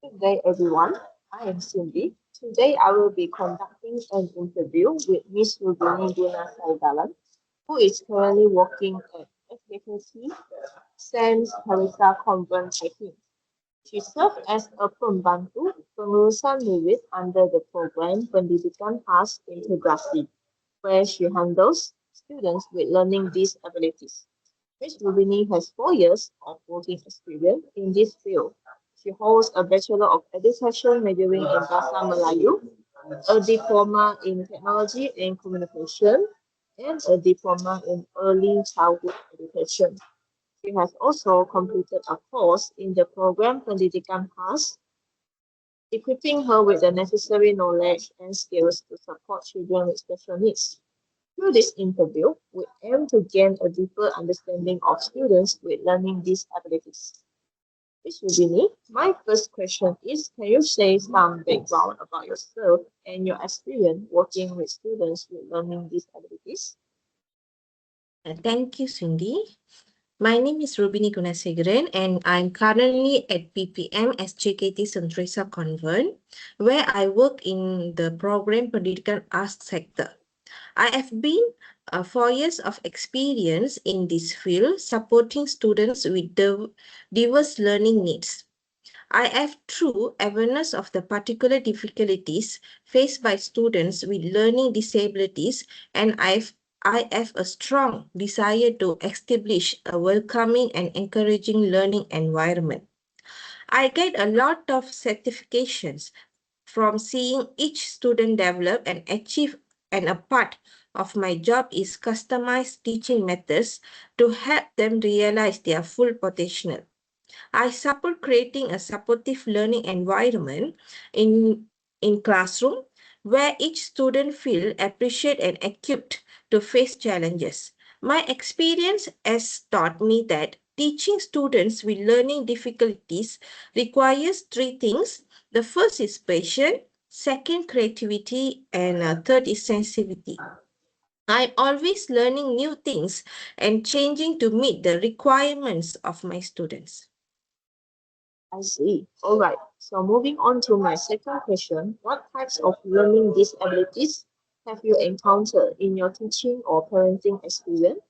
Good day, everyone. I am Cindy. Today, I will be conducting an interview with Miss Rubini Gunasaigalan, who is currently working at FKT Saint Teresa Convent, I think. She served as a pembantu pengurusan murid under the program Pendidikan Khas Integrasi, where she handles students with learning disabilities. Ms. Rubini has 4 years of working experience in this field. She holds a Bachelor of Education majoring in Bahasa Melayu, a diploma in Technology and Communication, and a diploma in Early Childhood Education. She has also completed a course in the program Pendidikan Khas, equipping her with the necessary knowledge and skills to support children with special needs. Through this interview, we aim to gain a deeper understanding of students with learning disabilities. Ms. Rubini, my first question is, can you say some background about yourself and your experience working with students with learning disabilities? Thank you, Cindy. My name is Rubini Gunasegaren and I'm currently at PPM SJKT Sentresa Convent, where I work in the program Pendidikan Arts sector. I have been 4 years of experience in this field, supporting students with diverse learning needs. I have true awareness of the particular difficulties faced by students with learning disabilities, and I have a strong desire to establish a welcoming and encouraging learning environment. I get a lot of certifications from seeing each student develop and achieve, and a part of my job is customized teaching methods to help them realize their full potential. I support creating a supportive learning environment in, in classroom where each student feel appreciated and equipped to face challenges. My experience has taught me that teaching students with learning difficulties requires three things. The first is patience, second creativity, and third is sensitivity. I'm always learning new things and changing to meet the requirements of my students. I see. All right. So moving on to my second question, what types of learning disabilities have you encountered in your teaching or parenting experience?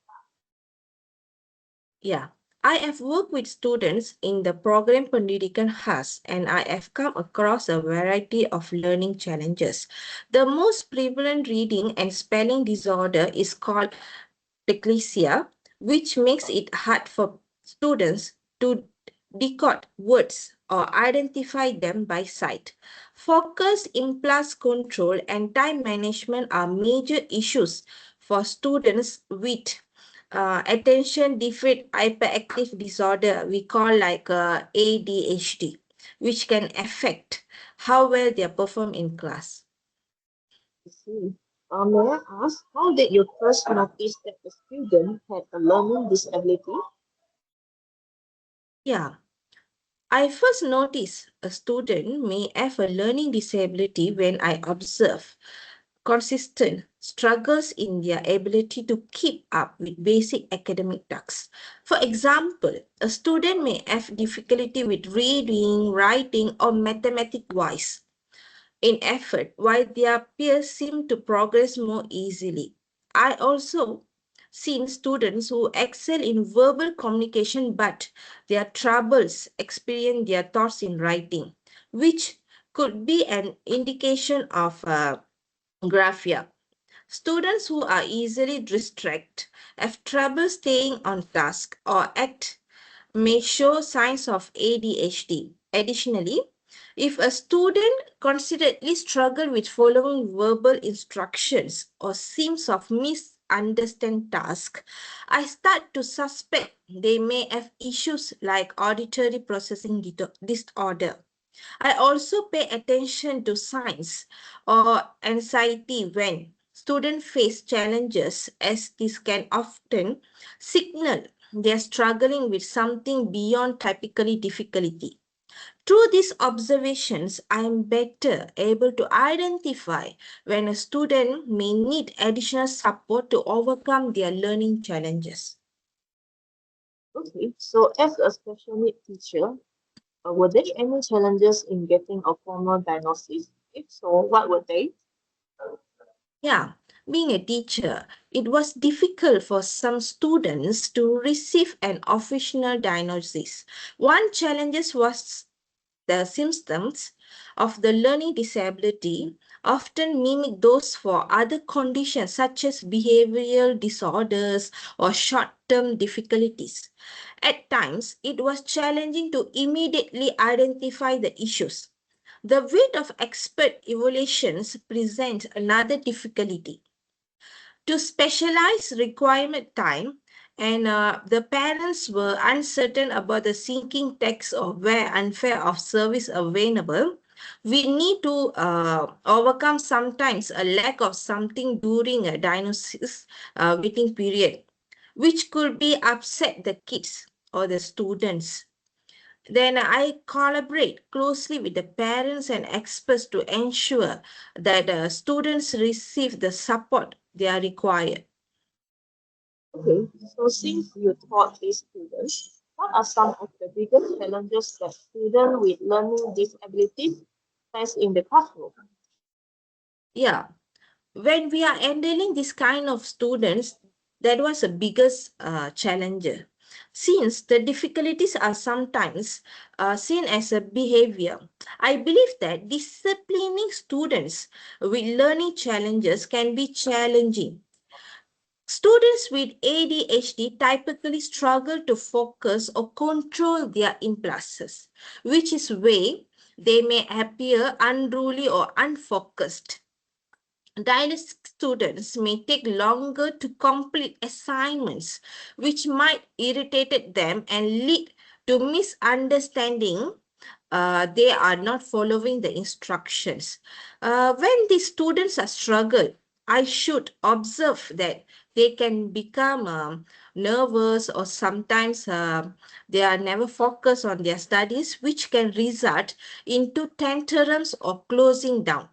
Yeah, I have worked with students in the program Pendidikan Khas and I have come across a variety of learning challenges. The most prevalent reading and spelling disorder is called dyslexia, which makes it hard for students to decode words or identify them by sight. Focus, impulse control, and time management are major issues for students with attention deficit hyperactive disorder, we call like ADHD, which can affect how well they perform in class. I see. May I ask, how did you first notice that the student had a learning disability? Yeah, I first noticed a student may have a learning disability when I observe consistent struggles in their ability to keep up with basic academic tasks. For example, a student may have difficulty with reading, writing, or mathematics-wise in effort, while their peers seem to progress more easily. I also seen students who excel in verbal communication but their troubles experience their thoughts in writing, which could be an indication of graphia. Students who are easily distracted, have trouble staying on task, or act may show signs of ADHD. Additionally, if a student considerably struggles with following verbal instructions or seems of misunderstand tasks, I start to suspect they may have issues like auditory processing disorder. I also pay attention to signs or anxiety when students face challenges, as this can often signal they are struggling with something beyond typically difficulty. Through these observations, I am better able to identify when a student may need additional support to overcome their learning challenges. Okay, so as a special need teacher, Were there any challenges in getting a formal diagnosis? If so, what were they? Yeah, being a teacher, it was difficult for some students to receive an official diagnosis. One challenge was the symptoms of the learning disability often mimic those for other conditions such as behavioral disorders or short-term difficulties. At times, it was challenging to immediately identify the issues. The weight of expert evaluations presents another difficulty. To specialize requirement time, and the parents were uncertain about the sinking text or where unfair of service available. We need to overcome sometimes a lack of something during a diagnosis waiting period, which could be upset the kids or the students. Then I collaborate closely with the parents and experts to ensure that students receive the support they are required. Okay, so since you taught these students, what are some of the biggest challenges that students with learning disabilities face in the classroom? Yeah, when we are handling this kind of students, that was the biggest challenge. Since the difficulties are sometimes seen as a behavior, I believe that disciplining students with learning challenges can be challenging. Students with ADHD typically struggle to focus or control their impulses, which is why they may appear unruly or unfocused. Dyslexic students may take longer to complete assignments, which might irritate them and lead to misunderstanding. They are not following the instructions. When the students are struggled, I should observe that they can become nervous or sometimes they are never focused on their studies, which can result into tantrums or closing down.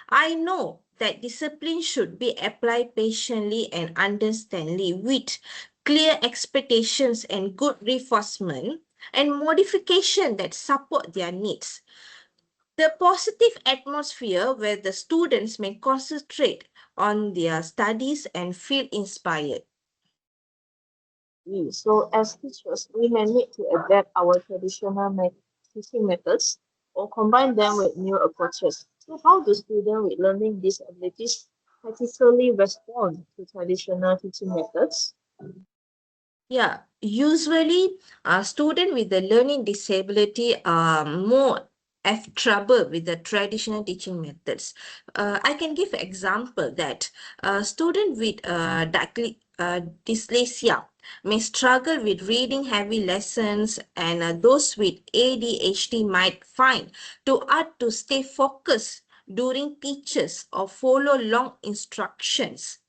I know that discipline should be applied patiently and understandingly with clear expectations and good reinforcement and modification that support their needs. The positive atmosphere where the students may concentrate on their studies and feel inspired. So, as teachers, we may need to adapt our traditional teaching methods or combine them with new approaches. So, how do students with learning disabilities practically respond to traditional teaching methods? Yeah, usually students with the learning disability are more have trouble with the traditional teaching methods. I can give an example that student with dyslexia may struggle with reading heavy lessons, and those with ADHD might find too hard to stay focused during teachers or follow long instructions.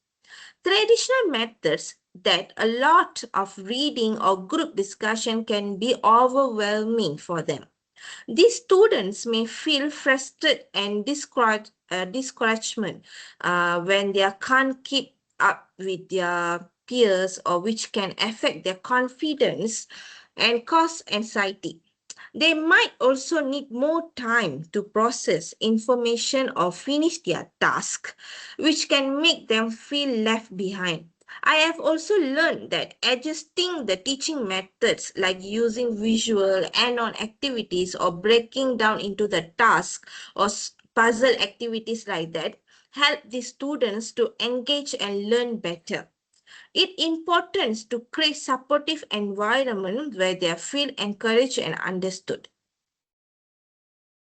Traditional methods that a lot of reading or group discussion can be overwhelming for them. These students may feel frustrated and discouragement when they can't keep up with their peers, or which can affect their confidence and cause anxiety. They might also need more time to process information or finish their task, which can make them feel left behind. I have also learned that adjusting the teaching methods like using visual and on activities or breaking down into the task or puzzle activities like that help the students to engage and learn better. It important to create supportive environment where they feel encouraged and understood.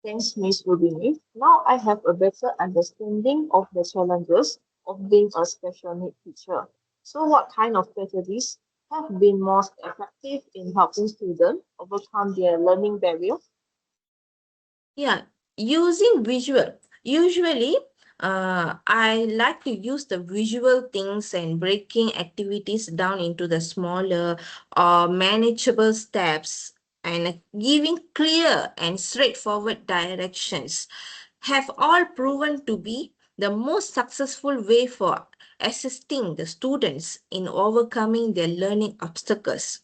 Thanks, Miss Rubini. Now I have a better understanding of the challenges of being a special need teacher. So, what kind of strategies have been most effective in helping students overcome their learning barrier? Yeah, using visual. Usually, I like to use the visual things and breaking activities down into the smaller or manageable steps, and giving clear and straightforward directions have all proven to be the most successful way for assisting the students in overcoming their learning obstacles.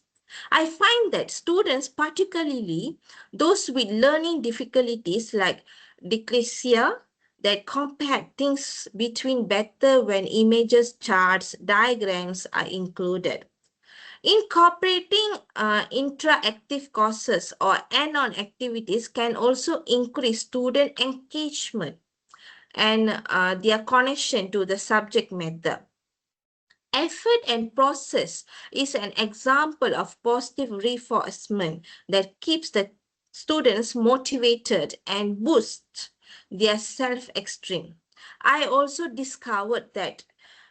I find that students, particularly those with learning difficulties like dyslexia, that compare things between better when images, charts, diagrams are included. Incorporating interactive courses or add-on activities can also increase student engagement and their connection to the subject matter. Effort and process is an example of positive reinforcement that keeps the students motivated and boosts their self-esteem. I also discovered that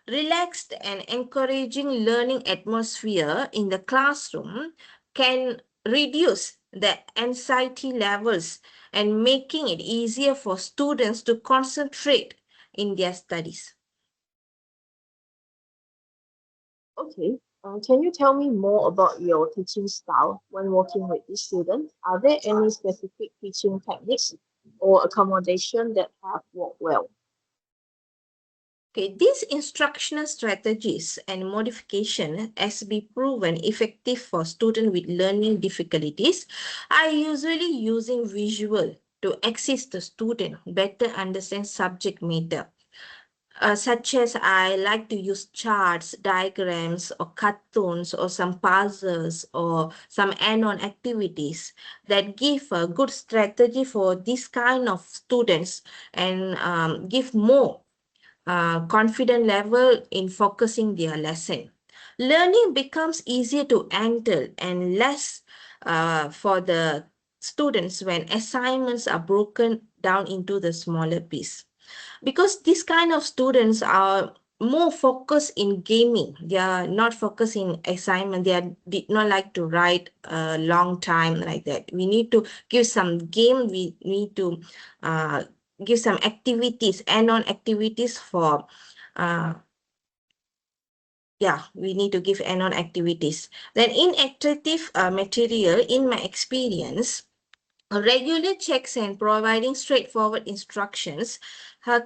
relaxed and encouraging learning atmosphere in the classroom can reduce the anxiety levels and making it easier for students to concentrate in their studies. Okay, can you tell me more about your teaching style when working with these students? Are there any specific teaching techniques or accommodation that have worked well? Okay, these instructional strategies and modification has been proven effective for students with learning difficulties. I usually using visual to assist the student better understand subject matter. Such as I like to use charts, diagrams, or cartoons, or some puzzles, or some add-on activities that give a good strategy for this kind of students and give more confident level in focusing their lesson. Learning becomes easier to handle and less for the students when assignments are broken down into the smaller piece, because these kind of students are more focused in gaming. They are not focused in assignment. Did not like to write a long time like that. We need to give some game. We need to uh, give some activities and on activities for uh, yeah, we need to give add-on activities. Then in active material, in my experience, regular checks and providing straightforward instructions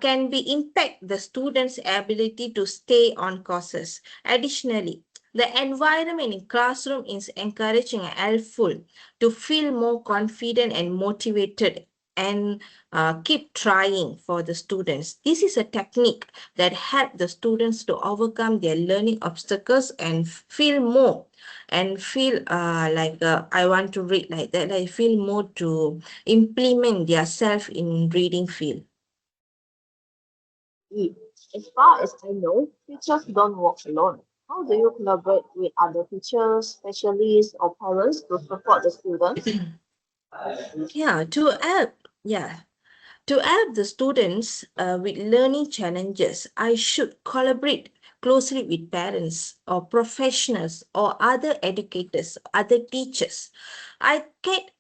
can be impact the student's ability to stay on courses. Additionally, the environment in classroom is encouraging and helpful to feel more confident and motivated and keep trying for the students. This is a technique that help the students to overcome their learning obstacles and feel more and feel like I want to read like that. I feel more to implement their self in reading field. E. As far as I know, teachers don't work alone. How do you collaborate with other teachers, specialists, or parents to support the students? Yeah, to help the students with learning challenges, I should collaborate closely with parents or professionals or other educators, other teachers. I get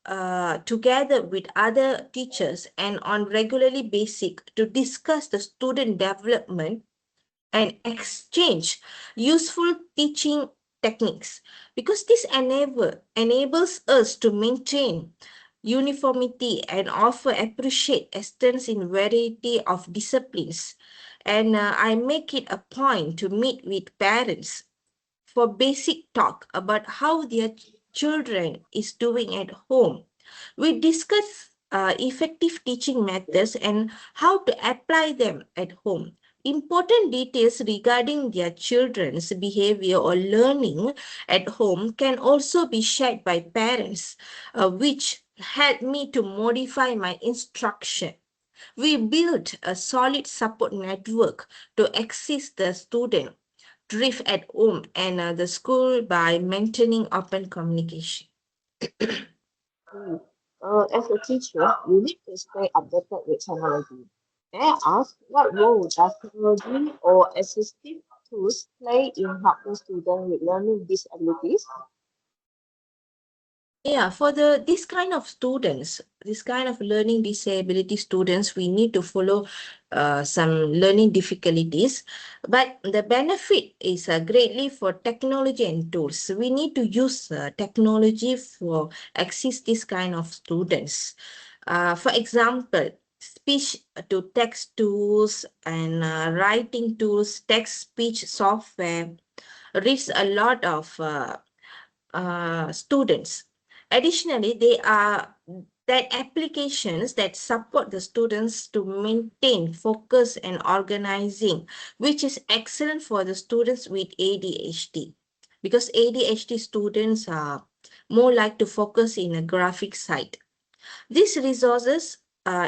together with other teachers and on regularly basic to discuss the student development and exchange useful teaching techniques, because this enables us to maintain uniformity and offer appreciate extents in variety of disciplines. And I make it a point to meet with parents for basic talk about how their children is doing at home. We discuss effective teaching methods and how to apply them at home. Important details regarding their children's behavior or learning at home can also be shared by parents, which help me to modify my instruction. We built a solid support network to assist the student drift at home and the school by maintaining open communication. E. As a teacher, you need to stay updated with technology. May I ask, what role does technology or assistive tools play in helping students with learning disabilities? Yeah, for the this kind of students, this kind of learning disability students, we need to follow some learning difficulties. But the benefit is greatly for technology and tools. We need to use technology for access this kind of students. For example, speech to text tools and writing tools, text speech software reads a lot of students. Additionally, they are that applications that support the students to maintain focus and organizing, which is excellent for the students with ADHD, because ADHD students are more like to focus in a graphic side. These resources,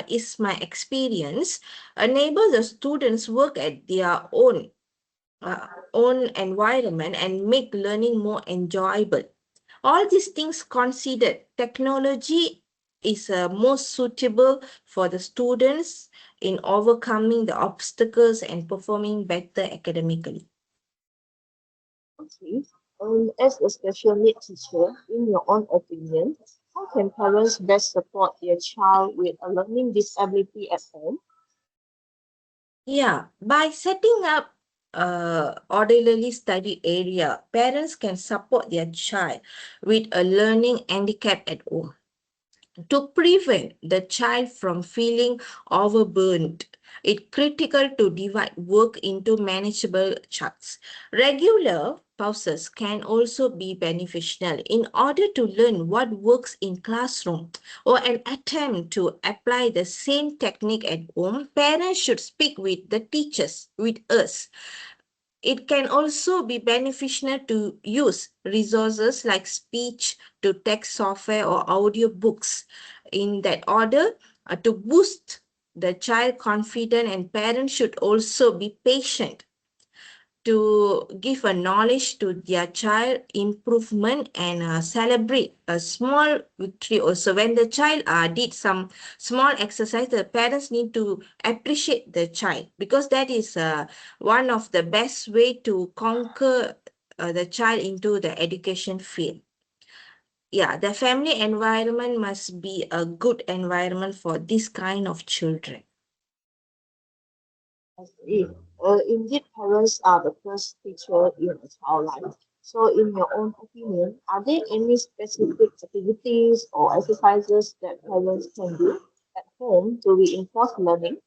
is my experience, enable the students work at their uh, own environment and make learning more enjoyable. All these things considered, technology is most suitable for the students in overcoming the obstacles and performing better academically. Okay. As a special need teacher, in your own opinion, how can parents best support their child with a learning disability at home? Yeah, by setting up orderly study area, parents can support their child with a learning handicap at home to prevent the child from feeling overburdened. It's critical to divide work into manageable chunks. Regular pauses can also be beneficial in order to learn what works in classroom or an attempt to apply the same technique at home. Parents should speak with the teachers, with us. It can also be beneficial to use resources like speech to text software or audio books in that order to boost the child confidence, and parents should also be patient to give a knowledge to their child improvement and celebrate a small victory also. When the child did some small exercise, the parents need to appreciate the child, because that is one of the best way to conquer the child into the education field. Yeah, the family environment must be a good environment for this kind of children. I see. Indeed, parents are the first teacher in a child life. So, in your own opinion, are there any specific activities or exercises that parents can do at home to reinforce learning?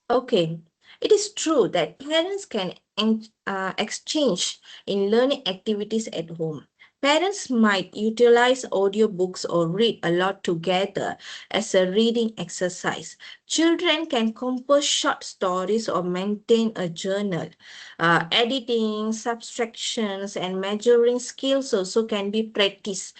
Okay, it is true that parents can exchange in learning activities at home. Parents might utilize audiobooks or read aloud together as a reading exercise. Children can compose short stories or maintain a journal. Editing, subtractions, and measuring skills also can be practiced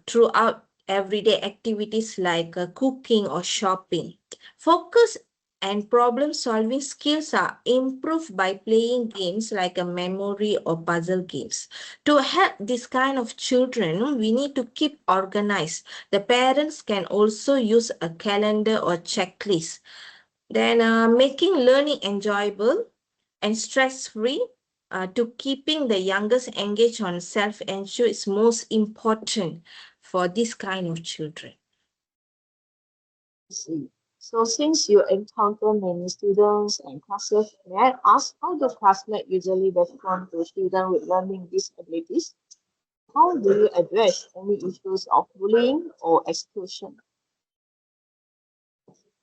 throughout everyday activities like cooking or shopping. Focus and problem solving skills are improved by playing games like a memory or puzzle games. To help this kind of children, we need to keep organized. The parents can also use a calendar or checklist. Then making learning enjoyable and stress-free, to keeping the youngest engaged on self-ensure is most important for this kind of children. I see. So, since you encounter many students and classes, may I ask how do classmates usually respond to students with learning disabilities? How do you address any issues of bullying or exclusion?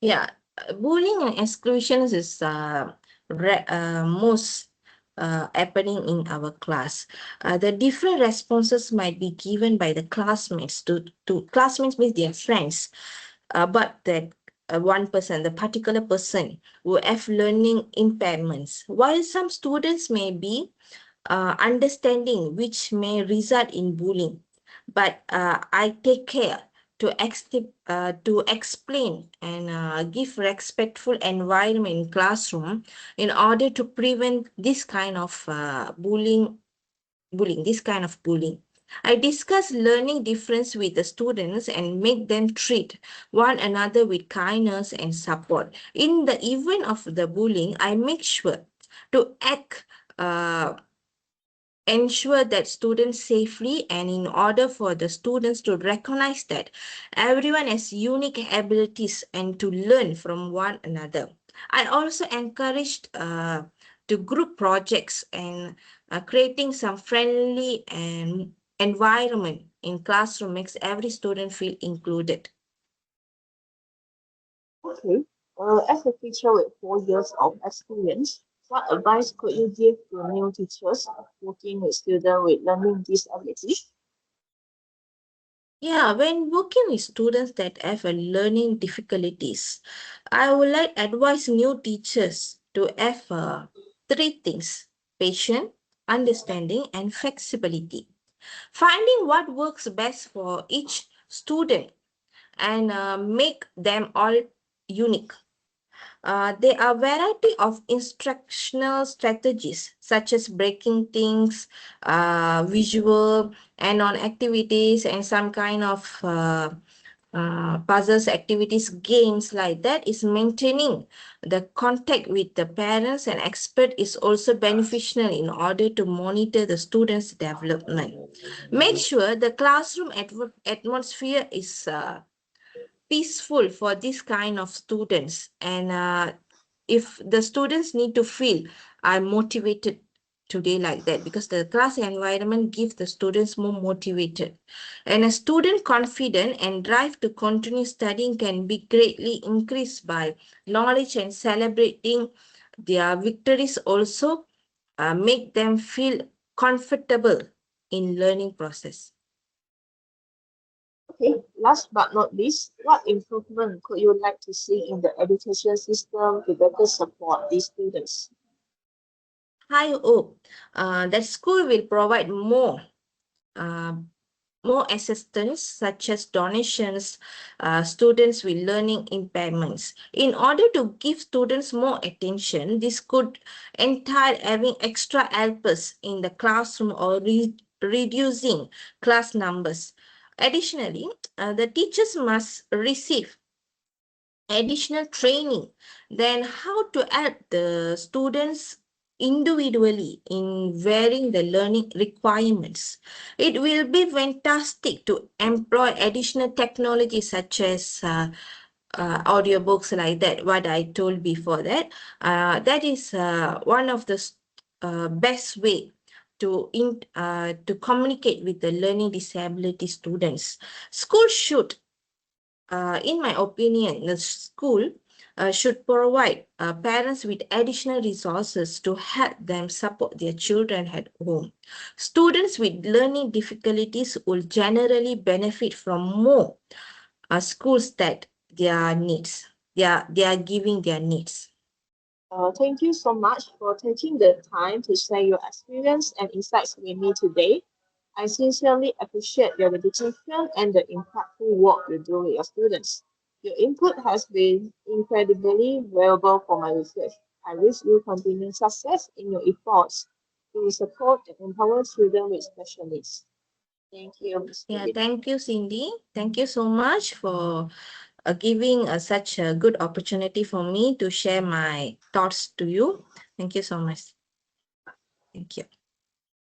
Yeah, bullying and exclusions is most happening in our class. The different responses might be given by the classmates to classmates means their friends, but that one person, the particular person who have learning impairments. While some students may be understanding, which may result in bullying. But I take care to explain and give respectful environment in classroom in order to prevent this kind of this kind of bullying. I discuss learning difference with the students and make them treat one another with kindness and support. In the event of the bullying, I make sure to act uh, ensure that students safely, and in order for the students to recognize that everyone has unique abilities and to learn from one another. I also encouraged to group projects and creating some friendly and environment in classroom makes every student feel included. Okay. As a teacher with 4 years of experience, What advice could you give to new teachers working with students with learning disabilities? Yeah, when working with students that have a learning difficulties, I would like advise new teachers to have three things: patience, understanding, and flexibility. Finding what works best for each student and make them all unique. There are variety of instructional strategies such as breaking things, visual and on activities and some kind of puzzles, activities, games like that is maintaining the contact with the parents and expert is also beneficial in order to monitor the students' development. Make sure the classroom atmosphere is peaceful for this kind of students and if the students need to feel I'm motivated today like that because the class environment gives the students more motivated and a student confident and drive to continue studying can be greatly increased by knowledge and celebrating their victories also make them feel comfortable in learning process. Okay, last but not least, what improvement could you like to see in the education system to better support these students? I hope that school will provide uh, more assistance such as donations, students with learning impairments. In order to give students more attention, this could entail having extra helpers in the classroom or reducing class numbers. Additionally, the teachers must receive additional training, then how to help the students individually in varying the learning requirements. It will be fantastic to employ additional technology such as audiobooks like that, what I told before that. That is one of the best way to communicate with the learning disability students. School should in my opinion, the school should provide parents with additional resources to help them support their children at home. Students with learning difficulties will generally benefit from more schools that their needs. They are giving their needs. Thank you so much for taking the time to share your experience and insights with me today. I sincerely appreciate your dedication and the impactful work you do with your students. Your input has been incredibly valuable for my research. I wish you continued success in your efforts to support and empower children with special needs. Thank you, Ms. Yeah, Rubin. thank you, Cindy. Thank you so much for giving such a good opportunity for me to share my thoughts to you. Thank you so much. Thank you.